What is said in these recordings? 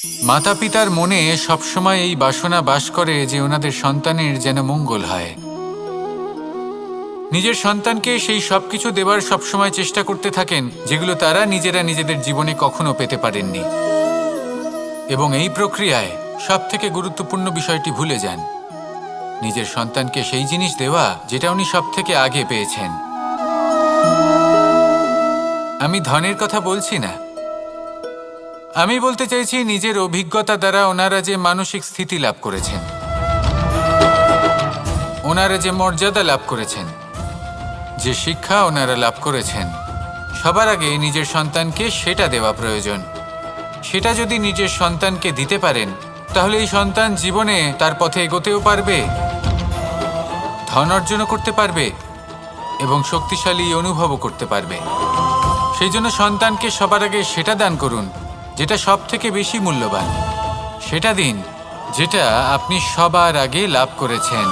মাতা পিতার মনে সবসময় এই বাসনা বাস করে যে ওনাদের সন্তানের যেন মঙ্গল হয়। নিজের সন্তানকে সেই সবকিছু দেবার সবসময় চেষ্টা করতে থাকেন যেগুলো তারা নিজেরা নিজেদের জীবনে কখনো পেতে পারেননি। এবং এই প্রক্রিয়ায় সবথেকে গুরুত্বপূর্ণ বিষয়টি ভুলে যান, নিজের সন্তানকে সেই জিনিস দেওয়া যেটা উনি সবথেকে আগে পেয়েছেন। আমি ধনের কথা বলছি না, আমি বলতে চাইছি নিজের অভিজ্ঞতা দ্বারা ওনারা যে মানসিক স্থিতি লাভ করেছেন, ওনারা যে মর্যাদা লাভ করেছেন, যে শিক্ষা ওনারা লাভ করেছেন, সবার আগে নিজের সন্তানকে সেটা দেওয়া প্রয়োজন। সেটা যদি নিজের সন্তানকে দিতে পারেন তাহলে এই সন্তান জীবনে তার পথে এগোতেও পারবে, ধন অর্জনও করতে পারবে এবং শক্তিশালী অনুভবও করতে পারবে। সেই জন্য সন্তানকে সবার আগে সেটা দান করুন যেটা সব থেকে বেশি মূল্যবান। সেটা দিন যেটা আপনি সবার আগে লাভ করেছেন।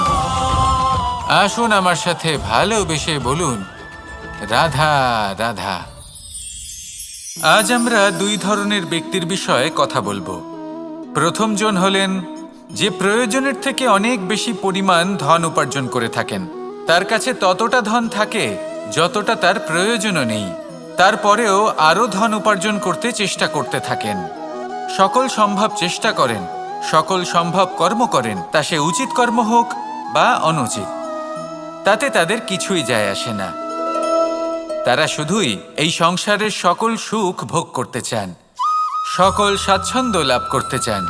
আসুন আমার সাথে ভালোবেসে বলুন, রাধা রাধা। আজ আমরা দুই ধরনের ব্যক্তির বিষয়ে কথা বলবো। প্রথম জন হলেন যে প্রয়োজনের থেকে অনেক বেশি পরিমাণ ধন উপার্জন করে থাকেন। তার কাছে ততটা ধন থাকে যতটা তার প্রয়োজনও নেই, তারপরেও আরও ধন উপার্জন করতে চেষ্টা করতে থাকেন। সকল সম্ভব চেষ্টা করেন, সকল সম্ভব কর্ম করেন, তা সে উচিত কর্ম হোক বা অনুচিত, তাতে তাদের কিছুই যায় আসে না। তারা শুধুই এই সংসারের সকল সুখ ভোগ করতে চান, সকল স্বাচ্ছন্দ্য লাভ করতে চান।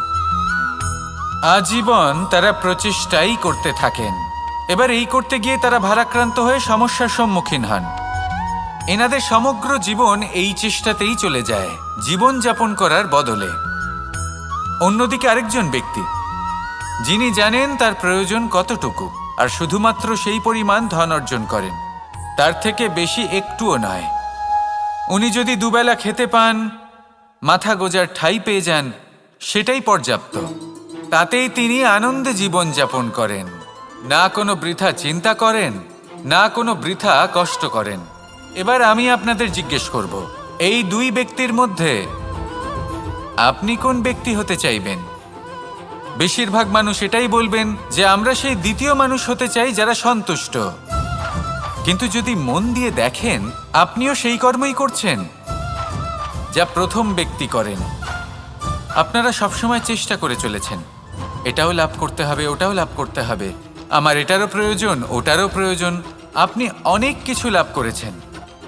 আজীবন তারা প্রচেষ্টাই করতে থাকেন। এবার এই করতে গিয়ে তারা ভারাক্রান্ত হয়ে সমস্যার সম্মুখীন হন। এনাদের সমগ্র জীবন এই চেষ্টাতেই চলে যায় জীবন যাপন করার বদলে। অন্যদিকে আরেকজন ব্যক্তি যিনি জানেন তার প্রয়োজন কতটুকু আর শুধুমাত্র সেই পরিমাণ ধন অর্জন করেন, তার থেকে বেশি একটুও নয়। উনি যদি দুবেলা খেতে পান, মাথা গোজার ঠাঁই পেয়ে যান, সেটাই পর্যাপ্ত। তাতেই তিনি আনন্দে জীবন যাপন করেন, না কোনো বৃথা চিন্তা করেন, না কোনো বৃথা কষ্ট করেন। এবার আমি আপনাদের জিজ্ঞেস করব, এই দুই ব্যক্তির মধ্যে আপনি কোন ব্যক্তি হতে চাইবেন? বেশিরভাগ মানুষ এটাই বলবেন যে আমরা সেই দ্বিতীয় মানুষ হতে চাই যারা সন্তুষ্ট। কিন্তু যদি মন দিয়ে দেখেন, আপনিও সেই কর্মই করছেন যা প্রথম ব্যক্তি করেন। আপনারা সবসময় চেষ্টা করে চলেছেন, এটাও লাভ করতে হবে, ওটাও লাভ করতে হবে, আমার এটারও প্রয়োজন, ওটারও প্রয়োজন। আপনি অনেক কিছু লাভ করেছেন,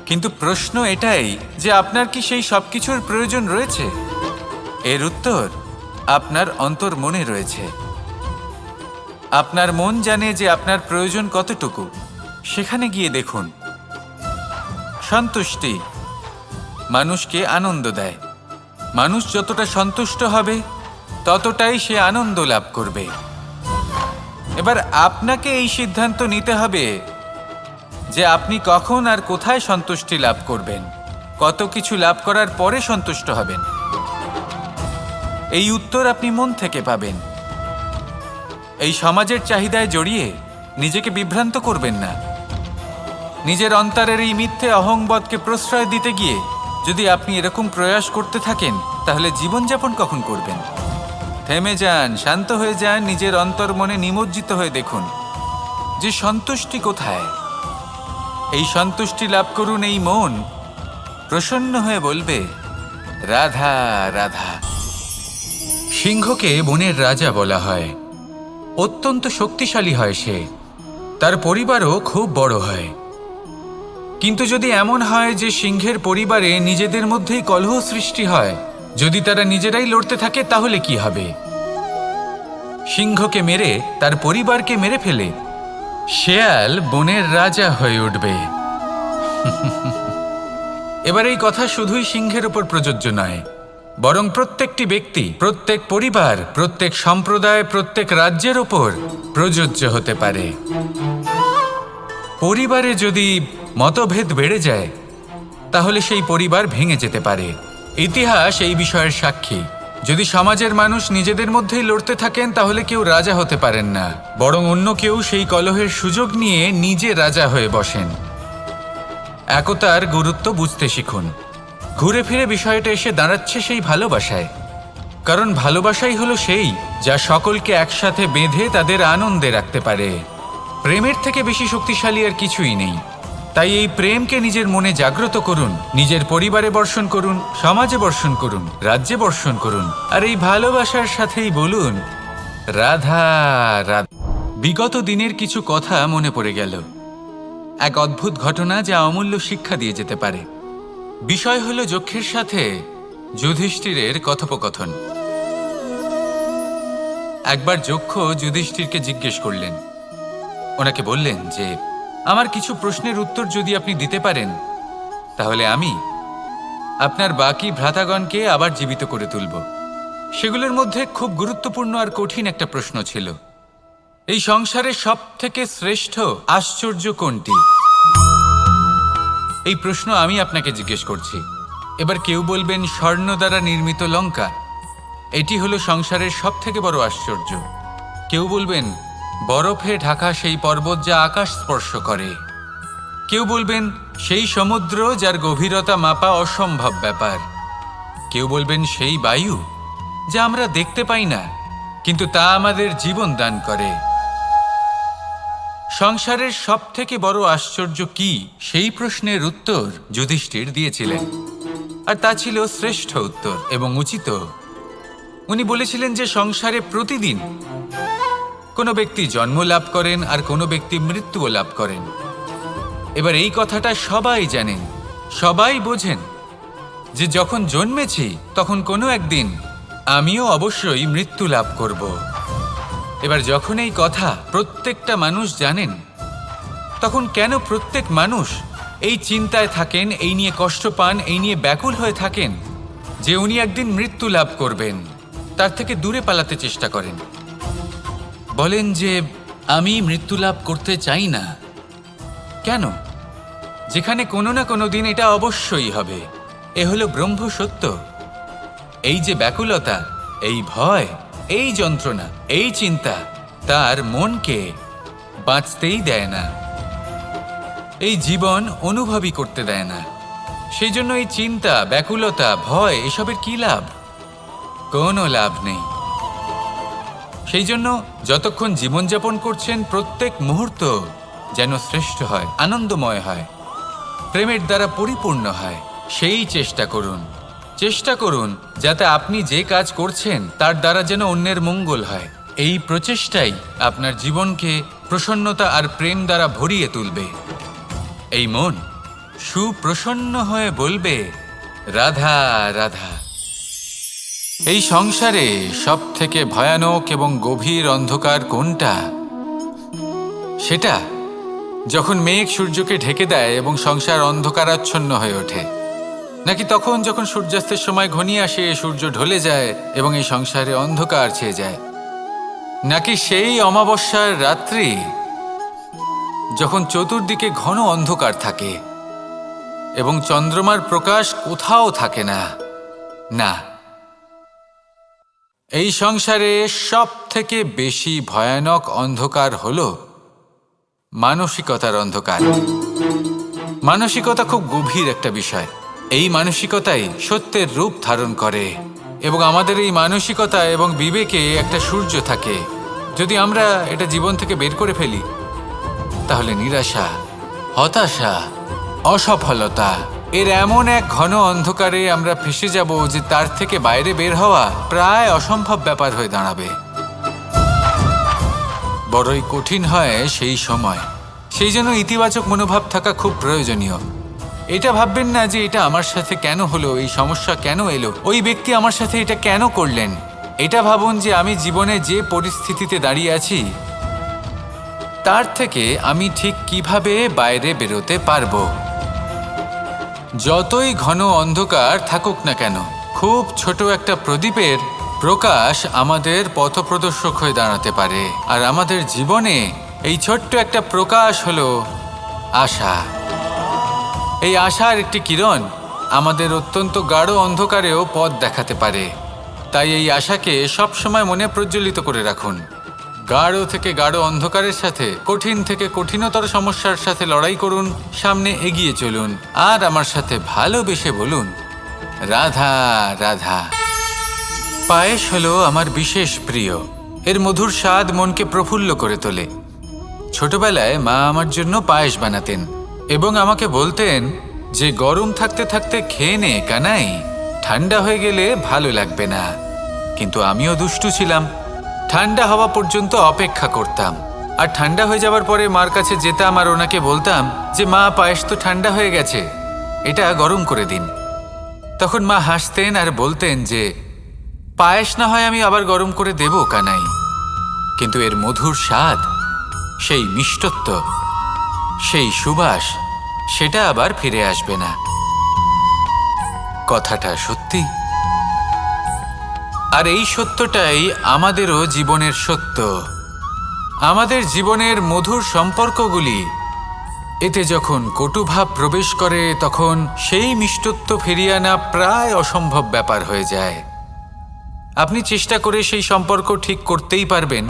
কিন্তু প্রশ্ন এটাই যে আপনার কি সেই সব কিছুর প্রয়োজন রয়েছে? এর উত্তর আপনার অন্তর্মনে রয়েছে। আপনার মন জানে যে আপনার প্রয়োজন কতটুকু। সেখানে গিয়ে দেখুন। সন্তুষ্টি মানুষকে আনন্দ দেয়। মানুষ যতটা সন্তুষ্ট হবে ততটাই সে আনন্দ লাভ করবে। এবার আপনাকে এই সিদ্ধান্ত নিতে হবে যে আপনি কখন আর কোথায় সন্তুষ্টি লাভ করবেন, কত কিছু লাভ করার পরে সন্তুষ্ট হবেন। এই উত্তর আপনি মন থেকে পাবেন। এই সমাজের চাহিদায় জড়িয়ে নিজেকে বিভ্রান্ত করবেন না। নিজের অন্তরের এই মিথ্যে অহংবোধকে প্রশ্রয় দিতে গিয়ে যদি আপনি এরকম প্রয়াস করতে থাকেন, তাহলে জীবনযাপন কখন করবেন? থেমে যান, শান্ত হয়ে যান, নিজের অন্তর্মনে নিমজ্জিত হয়ে দেখুন যে সন্তুষ্টি কোথায়। এই সন্তুষ্টি লাভ করুন। এই মন প্রসন্ন হয়ে বলবে, রাধা রাধা। সিংহকে বনের রাজা বলা হয়। অত্যন্ত শক্তিশালী হয় সে, তার পরিবারও খুব বড় হয়। কিন্তু যদি এমন হয় যে সিংহের পরিবারে নিজেদের মধ্যেই কলহ সৃষ্টি হয়, যদি তারা নিজেরাই লড়তে থাকে, তাহলে কি হবে? সিংহকে মেরে তার পরিবারকে মেরে ফেলে শেয়াল বনের রাজা হয়ে উঠবে। এবার এই কথা শুধুই সিংহের উপর প্রযোজ্য নয়, বরং প্রত্যেকটি ব্যক্তি, প্রত্যেক পরিবার, প্রত্যেক সম্প্রদায়, প্রত্যেক রাজ্যের উপর প্রযোজ্য হতে পারে। পরিবারে যদি মতভেদ বেড়ে যায়, তাহলে সেই পরিবার ভেঙে যেতে পারে। ইতিহাস এই বিষয়ের সাক্ষী। যদি সমাজের মানুষ নিজেদের মধ্যেই লড়তে থাকেন, তাহলে কেউ রাজা হতে পারেন না, বরং অন্য কেউ সেই কলহের সুযোগ নিয়ে নিজে রাজা হয়ে বসেন। একতার গুরুত্ব বুঝতে শিখুন। ঘুরে ফিরে বিষয়টা এসে দাঁড়াচ্ছে সেই ভালোবাসায়। কারণ ভালোবাসাই হলো সেই যা সকলকে একসাথে বেঁধে তাদের আনন্দে রাখতে পারে। প্রেমের থেকে বেশি শক্তিশালী আর কিছুই নেই। তাই এই প্রেমকে নিজের মনে জাগ্রত করুন, নিজের পরিবারে বর্ষণ করুন, সমাজে বর্ষণ করুন, রাজ্যে বর্ষণ করুন, আর এই ভালোবাসার সাথেই বলুন রাধা রাধা। বিগত দিনের কিছু কথা মনে পড়ে গেল, এক অদ্ভুত ঘটনা যা অমূল্য শিক্ষা দিয়ে যেতে পারে। বিষয় হলো যক্ষের সাথে যুধিষ্ঠিরের কথোপকথন। একবার যক্ষ যুধিষ্ঠিরকে জিজ্ঞেস করলেন, ওনাকে বললেন যে আমার কিছু প্রশ্নের উত্তর যদি আপনি দিতে পারেন তাহলে আমি আপনার বাকি ভ্রাতাগণকে আবার জীবিত করে তুলব। সেগুলোর মধ্যে খুব গুরুত্বপূর্ণ আর কঠিন একটা প্রশ্ন ছিল, এই সংসারের সব থেকে শ্রেষ্ঠ আশ্চর্য কোনটি? এই প্রশ্ন আমি আপনাকে জিজ্ঞেস করছি। এবার কেউ বলবেন স্বর্ণ দ্বারা নির্মিত লঙ্কা, এটি হলো সংসারের সব থেকে বড় আশ্চর্য। কেউ বলবেন বরফে ঢাকা সেই পর্বত যা আকাশ স্পর্শ করে। কেউ বলবেন সেই সমুদ্র যার গভীরতা মাপা অসম্ভব ব্যাপার। কেউ বলবেন সেই বায়ু যা আমরা দেখতে পাই না কিন্তু তা আমাদের জীবন দান করে। সংসারের সব থেকে বড় আশ্চর্য কি, সেই প্রশ্নের উত্তর যুধিষ্ঠির দিয়েছিলেন, আর তা ছিল শ্রেষ্ঠ উত্তর এবং উচিত। উনি বলেছিলেন যে সংসারে প্রতিদিন কোনো ব্যক্তি জন্ম লাভ করেন আর কোনো ব্যক্তি মৃত্যুও লাভ করেন। এবার এই কথাটা সবাই জানেন, সবাই বোঝেন যে যখন জন্মেছি তখন কোনো একদিন আমিও অবশ্যই মৃত্যু লাভ করব। এবার যখন এই কথা প্রত্যেকটা মানুষ জানেন, তখন কেন প্রত্যেক মানুষ এই চিন্তায় থাকেন, এই নিয়ে কষ্ট পান, এই নিয়ে ব্যাকুল হয়ে থাকেন যে উনি একদিন মৃত্যু লাভ করবেন, তার থেকে দূরে পালাতে চেষ্টা করেন? বলেন যে আমি মৃত্যু লাভ করতে চাই না। কেন? যেখানে কোনো না কোনো দিন এটা অবশ্যই হবে। এ হলো ব্রহ্ম সত্য। এই যে ব্যাকুলতা, এই ভয়, এই যন্ত্রণা, এই চিন্তা তার মনকে বাঁচতেই দেয় না, এই জীবন অনুভবই করতে দেয় না। সেই জন্য এই চিন্তা, ব্যাকুলতা, ভয় এসবের কি লাভ? কোনো লাভ নেই। সেই জন্য যতক্ষণ জীবনযাপন করছেন প্রত্যেক মুহূর্ত যেন শ্রেষ্ঠ হয়, আনন্দময় হয়, প্রেমের দ্বারা পরিপূর্ণ হয়, সেই চেষ্টা করুন। চেষ্টা করুন যাতে আপনি যে কাজ করছেন তার দ্বারা যেন অন্যের মঙ্গল হয়। এই প্রচেষ্টাই আপনার জীবনকে প্রসন্নতা আর প্রেম দ্বারা ভরিয়ে তুলবে। এই মন সুপ্রসন্ন হয়ে বলবে রাধা রাধা। এই সংসারে সব থেকে ভয়ানক এবং গভীর অন্ধকার কোনটা? সেটা যখন মেঘ সূর্যকে ঢেকে দেয় এবং সংসার অন্ধকারাচ্ছন্ন হয়ে ওঠে, নাকি তখন যখন সূর্যাস্তের সময় ঘনিয়ে আসে, সূর্য ঢলে যায় এবং এই সংসারে অন্ধকার ছেয়ে যায়, নাকি সেই অমাবস্যার রাত্রি যখন চতুর্দিকে ঘন অন্ধকার থাকে এবং চন্দ্রমার প্রকাশ কোথাও থাকে না? না, এই সংসারে সব থেকে বেশি ভয়ানক অন্ধকার হলো মানসিকতার অন্ধকার। মানসিকতা খুব গভীর একটা বিষয়। এই মানসিকতাই সত্যের রূপ ধারণ করে এবং আমাদের এই মানসিকতা এবং বিবেকে একটা সূর্য থাকে। যদি আমরা এটা জীবন থেকে বের করে ফেলি তাহলে নিরাশা, হতাশা, অসফলতা এর এমন এক ঘন অন্ধকারে আমরা ফেসে যাব যে তার থেকে বাইরে বের হওয়া প্রায় অসম্ভব ব্যাপার হয়ে দাঁড়াবে। বড়ই কঠিন হয় সেই সময়। সেই জন্য ইতিবাচক মনোভাব থাকা খুব প্রয়োজনীয়। এটা ভাববেন না যে এটা আমার সাথে কেন হলো, এই সমস্যা কেন এলো, ওই ব্যক্তি আমার সাথে এটা কেন করলেন। এটা ভাবুন যে আমি জীবনে যে পরিস্থিতিতে দাঁড়িয়ে আছি তার থেকে আমি ঠিক কিভাবে বাইরে বেরোতে পারবো। যতই ঘন অন্ধকার থাকুক না কেন, খুব ছোট একটা প্রদীপের প্রকাশ আমাদের পথপ্রদর্শক হয়ে দাঁড়াতে পারে। আর আমাদের জীবনে এই ছোট্ট একটা প্রকাশ হলো আশা। এই আশার একটি কিরণ আমাদের অত্যন্ত গাঢ় অন্ধকারেও পথ দেখাতে পারে। তাই এই আশাকে সবসময় মনে প্রজ্বলিত করে রাখুন। গাঢ় থেকে গাঢ় অন্ধকারের সাথে, কঠিন থেকে কঠিনতর সমস্যার সাথে লড়াই করুন, সামনে এগিয়ে চলুন, আর আমার সাথে ভালোবেসে বলুন রাধা রাধা। পায়েস হলো আমার বিশেষ প্রিয়। এর মধুর স্বাদ মনকে প্রফুল্ল করে তোলে। ছোটবেলায় মা আমার জন্য পায়েস বানাতেন এবং আমাকে বলতেন যে গরম থাকতে থাকতে খেয়ে নে কানাই, ঠান্ডা হয়ে গেলে ভালো লাগবে না। কিন্তু আমিও দুষ্টু ছিলাম, ঠান্ডা হওয়া পর্যন্ত অপেক্ষা করতাম, আর ঠান্ডা হয়ে যাওয়ার পরে মার কাছে যেতাম আর ওনাকে বলতাম যে মা, পায়েস তো ঠান্ডা হয়ে গেছে, এটা গরম করে দিন। তখন মা হাসতেন আর বলতেন যে পায়েস না হয় আমি আবার গরম করে দেব কানাই, কিন্তু এর মধুর স্বাদ, সেই মিষ্টত্ব, সেই সুবাস, সেটা আবার ফিরে আসবে না। কথাটা সত্যি। আর এই সত্যটাই আমাদেরও জীবনের সত্য। আমাদের জীবনের মধুর সম্পর্কগুলি, এতে যখন কটুভাব প্রবেশ করে তখন সেই মিষ্টত্ব ফিরিয়ে আনা প্রায় অসম্ভব ব্যাপার হয়ে যায়। আপনি চেষ্টা করে সেই সম্পর্ক ঠিক করতেই পারবেন,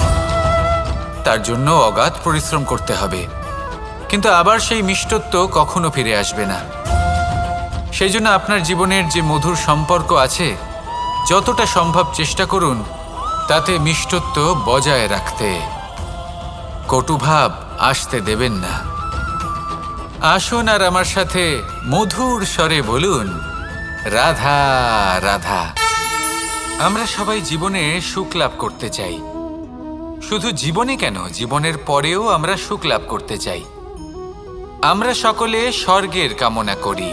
তার জন্য অগাধ পরিশ্রম করতে হবে, কিন্তু আবার সেই মিষ্টত্ব কখনো ফিরে আসবে না। সেই জন্য আপনার জীবনের যে মধুর সম্পর্ক আছে, যতটা সম্ভব চেষ্টা করুন তাতে মিষ্টত্ব বজায় রাখতে। কটুভাব আসতে দেবেন না। আসুন আর আমার সাথে মধুর স্বরে বলুন, রাধা রাধা। আমরা সবাই জীবনে সুখ লাভ করতে চাই। শুধু জীবনে কেন, জীবনের পরেও আমরা সুখ লাভ করতে চাই। আমরা সকলে স্বর্গের কামনা করি।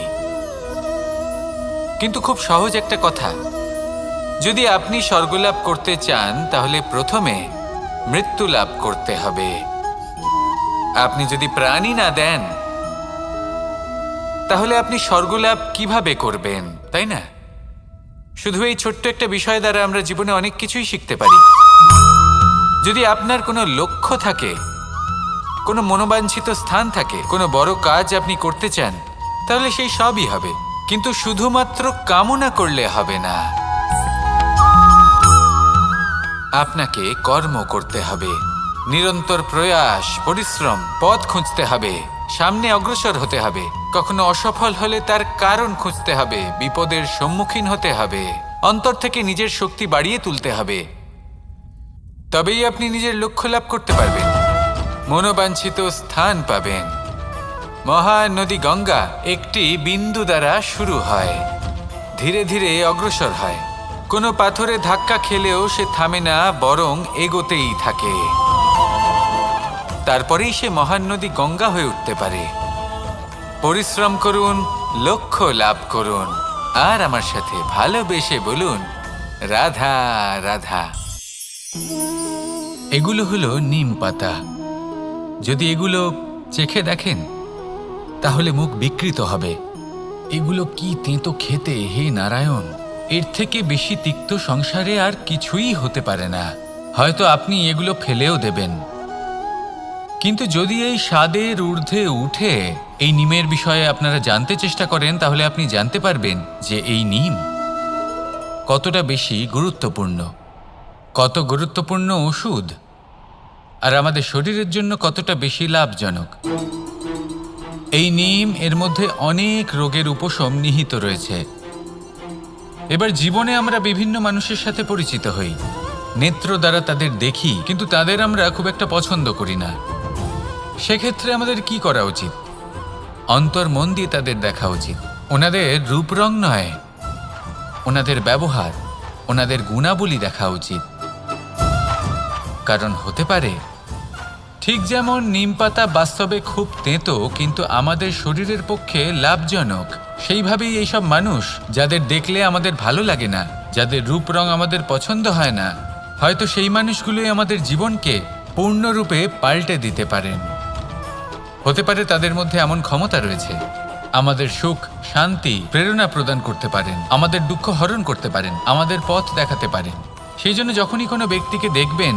কিন্তু খুব সহজ একটা কথা, যদি আপনি স্বর্গ লাভ করতে চান তাহলে প্রথমে মৃত্যু লাভ করতে হবে। আপনি যদি প্রাণই না দেন তাহলে আপনি স্বর্গলাভ কিভাবে করবেন, তাই না? শুধু এই ছোট্ট একটা বিষয় দ্বারা আমরা জীবনে অনেক কিছুই শিখতে পারি। যদি আপনার কোনো লক্ষ্য থাকে, কোনো মনোবাঞ্ছিত স্থান থাকে, কোনো বড় কাজ আপনি করতে চান, তাহলে সেই সবই হবে। কিন্তু শুধুমাত্র কামনা করলে হবে না, আপনাকে কর্ম করতে হবে, নিরন্তর প্রয়াস, পরিশ্রম, পথ খুঁজতে হবে, সামনে অগ্রসর হতে হবে। কখনো অসফল হলে তার কারণ খুঁজতে হবে, বিপদের সম্মুখীন হতে হবে, অন্তর থেকে নিজের শক্তি বাড়িয়ে তুলতে হবে। তবেই আপনি নিজের লক্ষ্য লাভ করতে পারবেন, মনোবাঞ্ছিত স্থান পাবেন। মহান নদী গঙ্গা একটি বিন্দু দ্বারা শুরু হয়, ধীরে ধীরে অগ্রসর হয়। কোনো পাথরে ধাক্কা খেলেও সে থামে না, বরং এগোতেই থাকে। তারপরেই সে মহান নদী গঙ্গা হয়ে উঠতে পারে। পরিশ্রম করুন, লক্ষ্য লাভ করুন, আর আমার সাথে ভালোবেসে বলুন, রাধা রাধা। এগুলো হলো নিম পাতা। যদি এগুলো চেখে দেখেন তাহলে মুখ বিকৃত হবে। এগুলো কি তেঁতো খেতে, হে নারায়ণ! এর থেকে বেশি তিক্ত সংসারে আর কিছুই হতে পারে না। হয়তো আপনি এগুলো ফেলেও দেবেন, কিন্তু যদি এই স্বাদের ঊর্ধ্বে উঠে এই নিমের বিষয়ে আপনারা জানতে চেষ্টা করেন, তাহলে আপনি জানতে পারবেন যে এই নিম কতটা বেশি গুরুত্বপূর্ণ, কত গুরুত্বপূর্ণ ওষুধ, আর আমাদের শরীরের জন্য কতটা বেশি লাভজনক। এই নিম, এর মধ্যে অনেক রোগের উপশম নিহিত রয়েছে। এবার জীবনে আমরা বিভিন্ন মানুষের সাথে পরিচিত হই, নেত্র দ্বারা তাদের দেখি, কিন্তু তাদের আমরা খুব একটা পছন্দ করি না। সেক্ষেত্রে আমাদের কি করা উচিত? অন্তর মন দিয়ে তাদের দেখা উচিত। ওনাদের রূপ রং নয়, ওনাদের ব্যবহার, ওনাদের গুণাবলী দেখা উচিত। কারণ হতে পারে ঠিক যেমন নিম পাতা বাস্তবে খুব তেঁতো কিন্তু আমাদের শরীরের পক্ষে লাভজনক, সেইভাবেই এইসব মানুষ যাদের দেখলে আমাদের ভালো লাগে না, যাদের রূপ রং আমাদের পছন্দ হয় না, হয়তো সেই মানুষগুলোই আমাদের জীবনকে পূর্ণরূপে পাল্টে দিতে পারেন। হতে পারে তাদের মধ্যে এমন ক্ষমতা রয়েছে, আমাদের সুখ, শান্তি, প্রেরণা প্রদান করতে পারেন, আমাদের দুঃখ হরণ করতে পারেন, আমাদের পথ দেখাতে পারেন। সেই জন্য যখনই কোনো ব্যক্তিকে দেখবেন,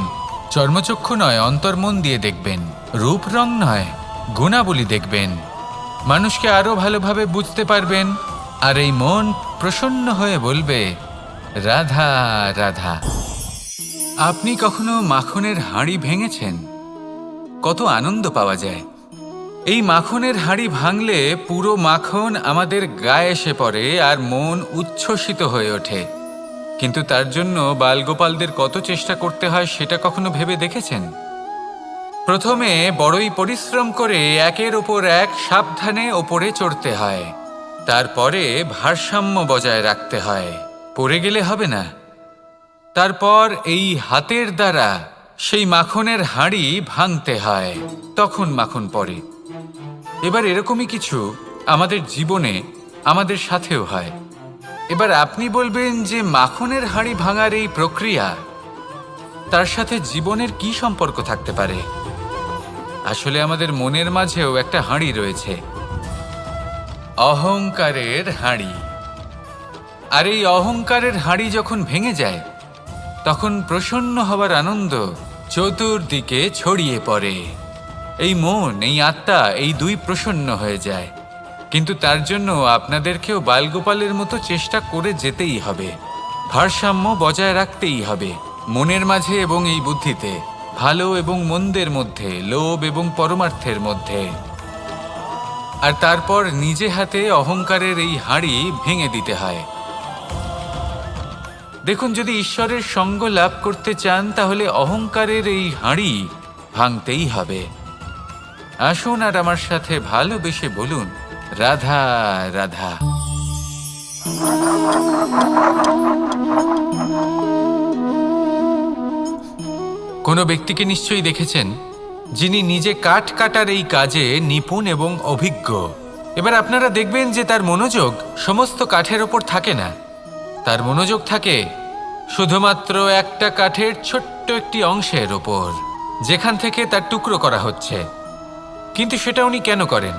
চর্মচক্ষু নয়, অন্তর্মন দিয়ে দেখবেন, রূপ রং নয়, গুণাবলী দেখবেন। মানুষকে আরো ভালোভাবে বুঝতে পারবেন, আর এই মন প্রসন্ন হয়ে বলবে, রাধা রাধা। আপনি কখনো মাখনের হাঁড়ি ভেঙেছেন? কত আনন্দ পাওয়া যায়। এই মাখনের হাঁড়ি ভাঙলে পুরো মাখন আমাদের গায়ে এসে পড়ে আর মন উচ্ছ্বসিত হয়ে ওঠে। কিন্তু তার জন্য বালগোপালদের কত চেষ্টা করতে হয় সেটা কখনো ভেবে দেখেছেন? প্রথমে বড়ই পরিশ্রম করে একের ওপর এক সাবধানে ওপরে চড়তে হয়, তারপরে ভারসাম্য বজায় রাখতে হয়, পড়ে গেলে হবে না। তারপর এই হাতের দ্বারা সেই মাখনের হাঁড়ি ভাঙতে হয়, তখন মাখন পড়ে। এবার এরকমই কিছু আমাদের জীবনে আমাদের সাথেও হয়। এবার আপনি বলবেন যে মাখনের হাঁড়ি ভাঙার এই প্রক্রিয়া, তার সাথে জীবনের কি সম্পর্ক থাকতে পারে? আসলে আমাদের মনের মাঝেও একটা হাঁড়ি রয়েছে, অহংকারের হাঁড়ি। আর এই অহংকারের হাঁড়ি যখন ভেঙে যায়, তখন প্রসন্ন হবার আনন্দ চতুর্দিকে ছড়িয়ে পড়ে। এই মন, এই আত্মা, এই দুই প্রসন্ন হয়ে যায়। কিন্তু তার জন্য আপনাদেরকেও বালগোপালের মতো চেষ্টা করে যেতেই হবে, ভারসাম্য বজায় রাখতেই হবে মনের মাঝে এবং এই বুদ্ধিতে, ভালো এবং মন্দের মধ্যে, লোভ এবং পরমার্থের মধ্যে। আর তারপর নিজে হাতে অহংকারের এই হাঁড়ি ভেঙে দিতে হয়। দেখুন, যদি ঈশ্বরের সঙ্গ লাভ করতে চান তাহলে অহংকারের এই হাঁড়ি ভাঙতেই হবে। আসুন আর আমার সাথে ভালোবেসে বলুন, রাধা রাধা। কোনো ব্যক্তিকে নিশ্চয়ই দেখেছেন যিনি নিজে কাঠ কাটার এই কাজে নিপুণ এবং অভিজ্ঞ। এবার আপনারা দেখবেন যে তার মনোযোগ সমস্ত কাঠের ওপর থাকে না, তার মনোযোগ থাকে শুধুমাত্র একটা কাঠের ছোট্ট একটি অংশের ওপর, যেখান থেকে তার টুকরো করা হচ্ছে। কিন্তু সেটা উনি কেন করেন?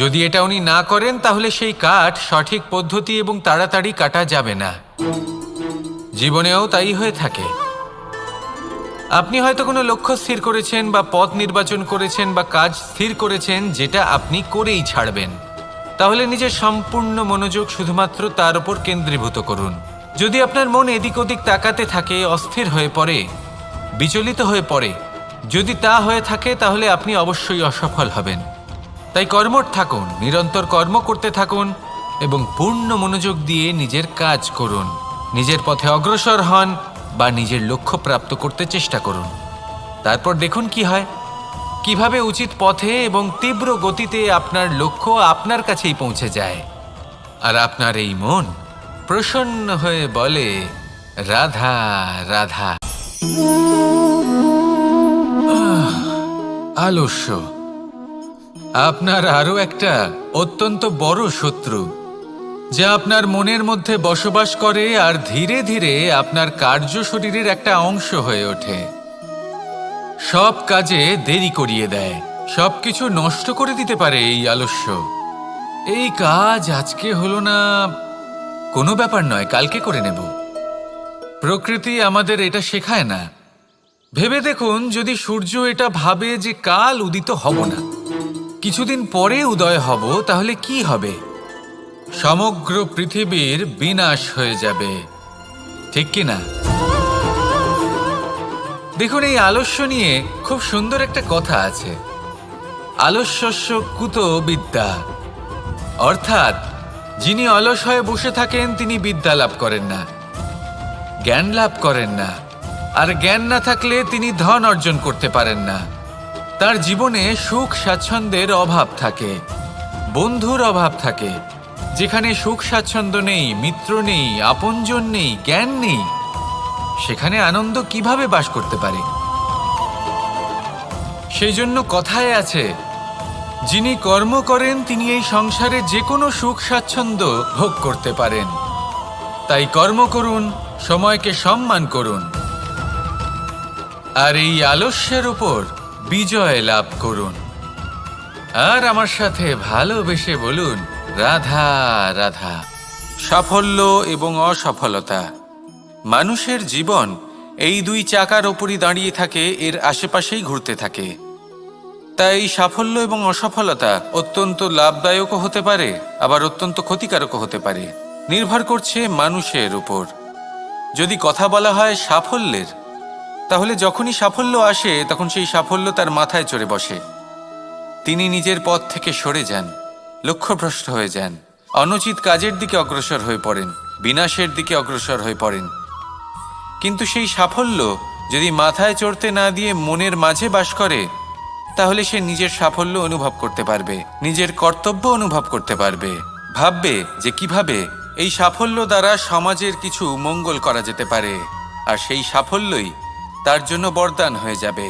যদি এটা উনি না করেন তাহলে সেই কাঠ সঠিক পদ্ধতি এবং তাড়াতাড়ি কাটা যাবে না। জীবনেও তাই হয়ে থাকে। আপনি হয়তো কোনো লক্ষ্য স্থির করেছেন বা পথ নির্বাচন করেছেন বা কাজ স্থির করেছেন যেটা আপনি করেই ছাড়বেন। তাহলে নিজের সম্পূর্ণ মনোযোগ শুধুমাত্র তার উপর কেন্দ্রীভূত করুন। যদি আপনার মন এদিক ওদিক তাকাতে থাকে, অস্থির হয়ে পড়ে, বিচলিত হয়ে পড়ে, যদি তা হয়ে থাকে তাহলে আপনি অবশ্যই অসফল হবেন। তাই কর্মঠ থাকুন, নিরন্তর কর্ম করতে থাকুন এবং পূর্ণ মনোযোগ দিয়ে নিজের কাজ করুন। নিজের পথে অগ্রসর হন বা নিজের লক্ষ্য প্রাপ্ত করতে চেষ্টা করুন। তারপর দেখুন কি হয়, কিভাবে উচিত পথে এবং তীব্র গতিতে আপনার লক্ষ্য আপনার কাছেই পৌঁছে যায়। আর আপনার এই মন প্রসন্ন হয়ে বলে, রাধা রাধা। আলস্য আপনার আরও একটা অত্যন্ত বড় শত্রু, যা আপনার মনের মধ্যে বসবাস করে আর ধীরে ধীরে আপনার কার্য শরীরের একটা অংশ হয়ে ওঠে। সব কাজে দেরি করিয়ে দেয়, সবকিছু নষ্ট করে দিতে পারে এই আলস্য। এই কাজ আজকে হলো না, কোনো ব্যাপার নয়, কালকে করে নেব। প্রকৃতি আমাদের এটা শেখায় না। ভেবে দেখুন, যদি সূর্য এটা ভাবে যে কাল উদিত হব না, কিছুদিন পরে উদয় হব, তাহলে কি হবে? সমগ্র পৃথিবীর বিনাশ হয়ে যাবে, ঠিক কি না? দেখুন, এই আলস্য নিয়ে খুব সুন্দর একটা কথা আছে, আলস্যস্য কুত বিদ্যা। অর্থাৎ যিনি অলস হয়ে বসে থাকেন তিনি বিদ্যা লাভ করেন না, জ্ঞান লাভ করেন না। আর জ্ঞান না থাকলে তিনি ধন অর্জন করতে পারেন না। তার জীবনে সুখ স্বাচ্ছন্দ্যের অভাব থাকে, বন্ধুর অভাব থাকে। যেখানে সুখ স্বাচ্ছন্দ্য নেই, মিত্র নেই, আপনজন নেই, জ্ঞান নেই, সেখানে আনন্দ কিভাবে বাস করতে পারে? সেই জন্য কথায় আছে, যিনি কর্ম করেন তিনি এই সংসারে যে কোনো সুখ স্বাচ্ছন্দ্য ভোগ করতে পারেন। তাই কর্ম করুন, সময়কে সম্মান করুন, আর এই আলস্যের উপর বিজয় লাভ করুন। আর আমার সাথে ভালোবেসে বলুন, রাধা রাধা। সাফল্য এবং অসফলতা, মানুষের জীবন এই দুই চাকার ওপরই দাঁড়িয়ে থাকে, এর আশেপাশেই ঘুরতে থাকে। তাই সাফল্য এবং অসফলতা অত্যন্ত লাভদায়কও হতে পারে, আবার অত্যন্ত ক্ষতিকারকও হতে পারে। নির্ভর করছে মানুষের উপর। যদি কথা বলা হয় সাফল্যের, তাহলে যখনই সাফল্য আসে তখন সেই সাফল্য তার মাথায় চড়ে বসে। তিনি নিজের পথ থেকে সরে যান, লক্ষ্যভ্রষ্ট হয়ে যান, অনুচিত কাজের দিকে অগ্রসর হয়ে পড়েন। বিনাশের দিকে অগ্রসর হয়ে পড়েন। কিন্তু সেই সাফল্য যদি মাথায় চড়তে না দিয়ে মনের মাঝে বাস করে, তাহলে সে নিজের সাফল্য অনুভব করতে পারবে, নিজের কর্তব্য অনুভব করতে পারবে, ভাববে যে কিভাবে এই সাফল্য দ্বারা সমাজের কিছু মঙ্গল করা যেতে পারে, আর সেই সাফল্যই তার জন্য বরদান হয়ে যাবে।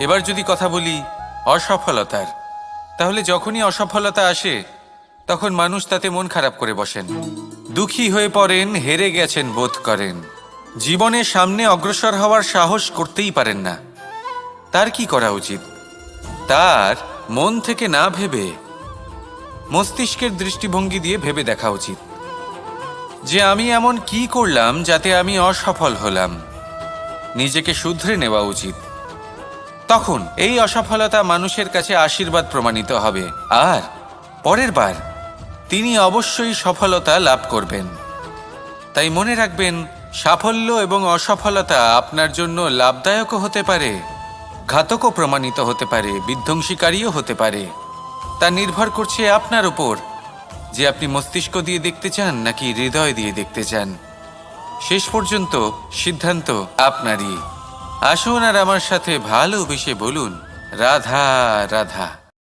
এবার যদি কথা বলি অসফলতার, তাহলে যখনই অসফলতা আসে তখন মানুষ তাতে মন খারাপ করে বসেন, দুঃখী হয়ে পড়েন, হেরে গেছেন বোধ করেন, জীবনের সামনে অগ্রসর হওয়ার সাহস করতেই পারেন না। তার কি করা উচিত? তার মন থেকে না ভেবে মস্তিষ্কের দৃষ্টিভঙ্গি দিয়ে ভেবে দেখা উচিত যে আমি এমন কি করলাম যাতে আমি অসফল হলাম। নিজেকে শুধরে নেওয়া উচিত। তখন এই অসফলতা মানুষের কাছে আশীর্বাদ প্রমাণিত হবে, আর পরের বার তিনি অবশ্যই সফলতা লাভ করবেন। তাই মনে রাখবেন, সাফল্য এবং অসফলতা আপনার জন্য লাভদায়কও হতে পারে, ঘাতকও প্রমাণিত হতে পারে, বিধ্বংসীকারীও হতে পারে। তা নির্ভর করছে আপনার উপর যে আপনি মস্তিষ্ক দিয়ে দেখতে চান নাকি হৃদয় দিয়ে দেখতে চান। শেষ পর্যন্ত সিদ্ধান্ত আপনারই। আসুন আর আমার সাথে ভালোবেসে বলুন, রাধা রাধা।